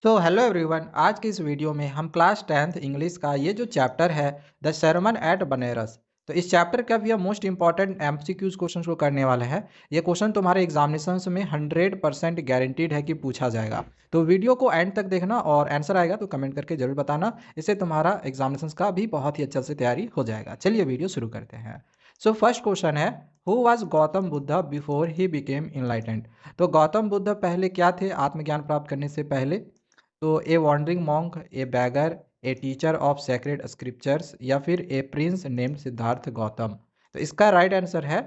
तो hello everyone, आज की इस वीडियो में हम क्लास 10th इंग्लिश का ये जो चैप्टर है द सरमन एट बनारस। तो इस चैप्टर का भी हम मोस्ट इंपॉर्टेंट एमसीक्यूज क्वेश्चन को करने वाले हैं। ये क्वेश्चन तुम्हारे एग्जामिनेशंस में 100% गारंटीड है कि पूछा जाएगा। तो वीडियो को एंड तक देखना और आंसर आएगा तो कमेंट करके जरूर बताना। इससे तुम्हारा एग्जामिनेशंस का भी बहुत ही अच्छे से तैयारी हो जाएगा। चलिए वीडियो शुरू करते हैं। सो फर्स्ट क्वेश्चन है, who was Gautam Buddha before he became enlightened. तो गौतम बुद्ध पहले क्या थे आत्मज्ञान प्राप्त करने से पहले? तो a wandering monk, a beggar, a teacher of sacred scriptures या फिर a prince named Siddhartha Gautam. तो इसका राइट आंसर है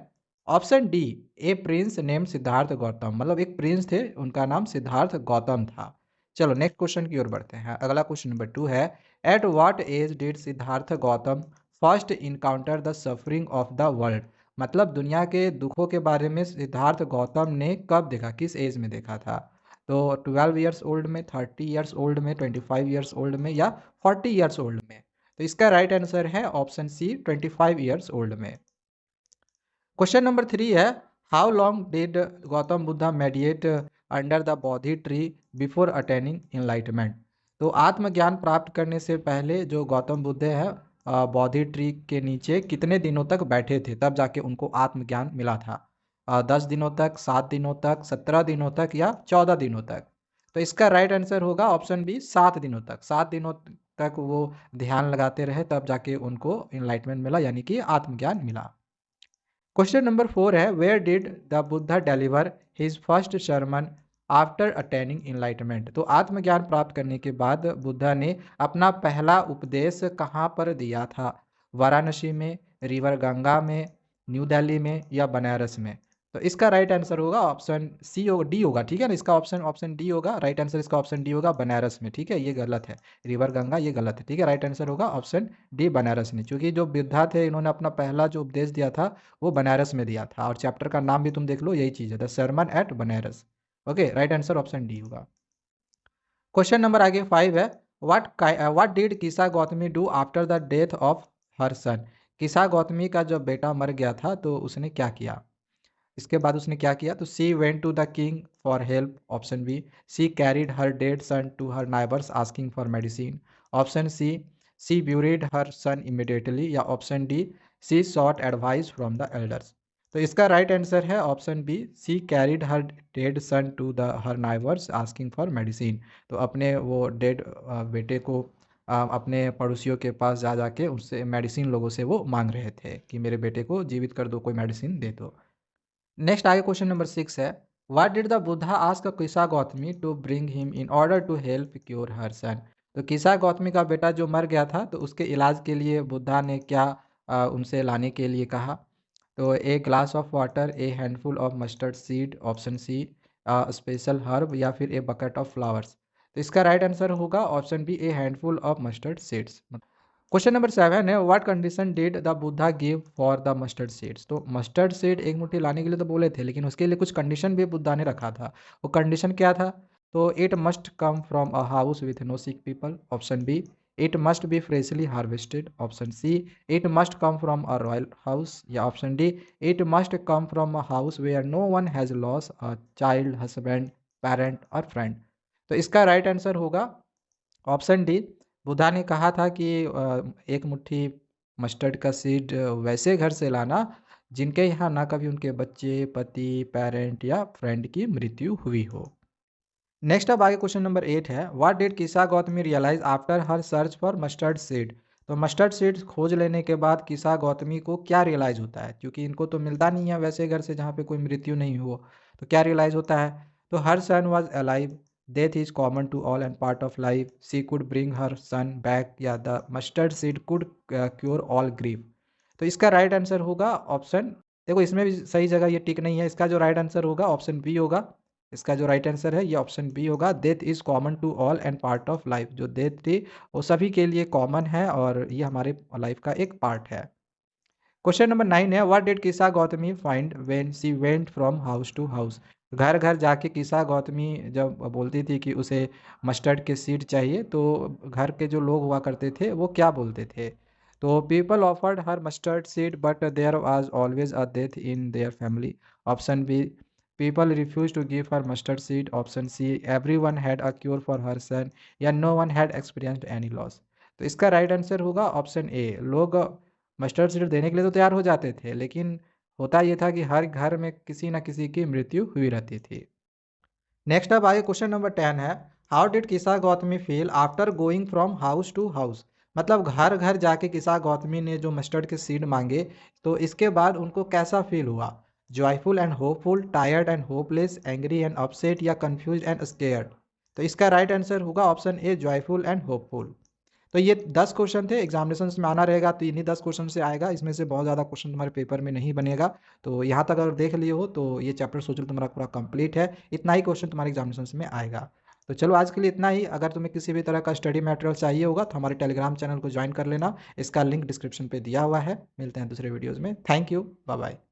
option D, a prince named Siddhartha Gautam. मतलब एक प्रिंस थे, उनका नाम सिद्धार्थ गौतम था। चलो नेक्स्ट क्वेश्चन की ओर बढ़ते हैं। अगला क्वेश्चन नंबर 2 है, at what age did Siddhartha Gautam first encounter the suffering of the world. मतलब दुनिया के दुखों के बारे में सिद्धार्थ गौतम ने कब देखा, किस एज में देखा था? तो 12 ईयर्स ओल्ड में, 30 ईयर्स ओल्ड में, 25 ईयर्स ओल्ड में या 40 ईयर्स ओल्ड में? तो इसका राइट आंसर है ऑप्शन सी, 25 ईयर्स ओल्ड में। क्वेश्चन नंबर 3 है, how long did Gautam Buddha meditate under the Bodhi tree before attaining enlightenment. तो आत्मज्ञान प्राप्त करने से पहले जो गौतम बुद्ध है बोधि ट्री के नीचे कितने दिनों तक बैठे थे, तब जाके उनको आत्मज्ञान मिला था? 10 दिनों तक, 7 दिनों तक, 17 दिनों तक या 14 दिनों तक? तो इसका राइट आंसर होगा ऑप्शन बी, 7 दिनों तक। 7 दिनों तक वो ध्यान लगाते रहे, तब जाके उनको इनलाइटमेंट मिला, यानी कि आत्मज्ञान मिला। क्वेश्चन नंबर 4 है, where did the Buddha deliver his first sermon after attaining enlightenment. तो आत्मज्ञान प्राप्त करने के बाद बुद्धा ने अपना पहला उपदेश कहाँ पर दिया था? वाराणसी में, रिवर गंगा में, न्यू दिल्ली में या बनारस में? तो इसका राइट आंसर होगा ऑप्शन सी, होगा डी होगा, ठीक है ना। इसका ऑप्शन ऑप्शन डी होगा। राइट आंसर इसका ऑप्शन डी होगा, बनारस में। ठीक है, ये गलत है, रिवर गंगा ये गलत है। ठीक है, राइट आंसर होगा ऑप्शन डी, बनारस में। क्योंकि जो बुद्धा थे, इन्होंने अपना पहला जो उपदेश दिया था वो बनारस में दिया था। और चैप्टर का नाम भी तुम देख लो, यही चीज़ है, the sermon at Banaras. Okay, right answer option D होगा। क्वेश्चन नंबर आगे 5 है, what did Kisa Gotami do after the death of her son. Kisa Gotami का जब बेटा मर गया था तो उसने क्या किया? इसके बाद उसने क्या किया? तो she went to the king for help, option B. She carried her dead son to her neighbours asking for medicine, option C buried her son immediately या option D, she sought advice from the elders. तो इसका right answer है option B, she carried her dead son to the her neighbours asking for medicine. तो अपने वो dead बेटे को अपने पड़ोसियों के पास जा जाके उससे मेडिसिन, लोगों से वो मांग रहे थे कि मेरे बेटे को जीवित कर दो, कोई मेडिसिन दे दो। नेक्स्ट आगे क्वेश्चन नंबर 6 है, what did the Buddha ask Kisa Gotami to bring him in order to help cure her son. तो किसा गौतमी का बेटा जो मर गया था, तो उसके इलाज के लिए बुद्धा ने क्या उनसे लाने के लिए कहा? तो a glass of water, a handful of mustard seed, option C special herb या फिर ए बकेट ऑफ फ्लावर्स। तो इसका राइट आंसर होगा option B, a handful of mustard seeds. Question number 7 है, what condition did the Buddha give for the mustard seeds. तो mustard seed एक मुट्ठी लाने के लिए तो बोले थे, लेकिन उसके लिए कुछ कंडीशन भी बुद्धा ने रखा था। वो कंडीशन क्या था? तो it must come from a house with no sick people, option B. It must be freshly harvested, option C. It must come from a royal house या option D, it must come from a house where no one has loss a child, husband, parent और friend. तो इसका right answer होगा option D. Buddha ने कहा था कि एक मुट्ठी मस्टर्ड का सीड वैसे घर से लाना जिनके यहाँ ना कभी उनके बच्चे, पति, पेरेंट या फ्रेंड की मृत्यु हुई हो। नेक्स्ट अब आगे क्वेश्चन नंबर 8 है, what did Kisa Gotami realise after her search for mustard seed. तो मस्टर्ड सीड खोज लेने के बाद किसा गौतमी को क्या रियलाइज होता है? क्योंकि इनको तो मिलता नहीं है वैसे घर से जहाँ पे कोई मृत्यु नहीं हो। तो क्या रियलाइज होता है? तो her son was alive, death is common to all and part of life, she could bring her son back या the mustard seed could cure all grief. तो इसका राइट आंसर होगा ऑप्शन, देखो इसमें भी सही जगह ये टिक नहीं है। इसका जो राइट आंसर होगा ऑप्शन बी होगा। इसका जो राइट आंसर है ये ऑप्शन बी होगा, death is common to all and part of life. जो डेथ थी वो सभी के लिए कॉमन है और ये हमारे लाइफ का एक पार्ट है। क्वेश्चन नंबर 9 है, what did Kisa Gotami find when she went from house to house. घर घर जाके किसा गौतमी जब बोलती थी कि उसे मस्टर्ड के सीड चाहिए, तो घर के जो लोग हुआ करते थे वो क्या बोलते थे? तो people offered her mustard seed but there was always a death in their family, option B. People refuse to give her mustard seed, option C everyone had a cure for her son, या no one had experienced any loss. तो इसका right answer होगा option A. लोग mustard seed देने के लिए तो तैयार हो जाते थे, लेकिन होता ये था कि हर घर में किसी न किसी की मृत्यु हुई रहती थी। नेक्स्ट अब आगे क्वेश्चन नंबर 10 है, how did Kisa Gotami feel after going from house to house. मतलब घर घर जाके किसा गौतमी ने जो मस्टर्ड के सीड मांगे, तो इसके बाद उनको कैसा फील हुआ? Joyful and hopeful, tired and hopeless, angry and upset, या कंफ्यूज एंड स्केयर्ड। तो इसका राइट आंसर होगा option A, joyful and hopeful. तो ये 10 क्वेश्चन थे, एग्जामिनेशन में आना रहेगा तो इन्हीं 10 क्वेश्चन से आएगा, इसमें से बहुत ज़्यादा क्वेश्चन तुम्हारे पेपर में नहीं बनेगा। तो यहाँ तक अगर देख लिए हो तो ये चैप्टर सोच लो तुम्हारा पूरा कंप्लीट है, इतना ही क्वेश्चन तुम्हारे एग्जामिनेशन में आएगा। तो चलो आज के लिए इतना ही। अगर तुम्हें किसी भी तरह का स्टडी मटेरियल चाहिए होगा तो हमारे टेलीग्राम चैनल को ज्वाइन कर लेना, इसका लिंक डिस्क्रिप्शन पे दिया हुआ है। मिलते हैं दूसरे वीडियोज़ में। Thank you, bye bye.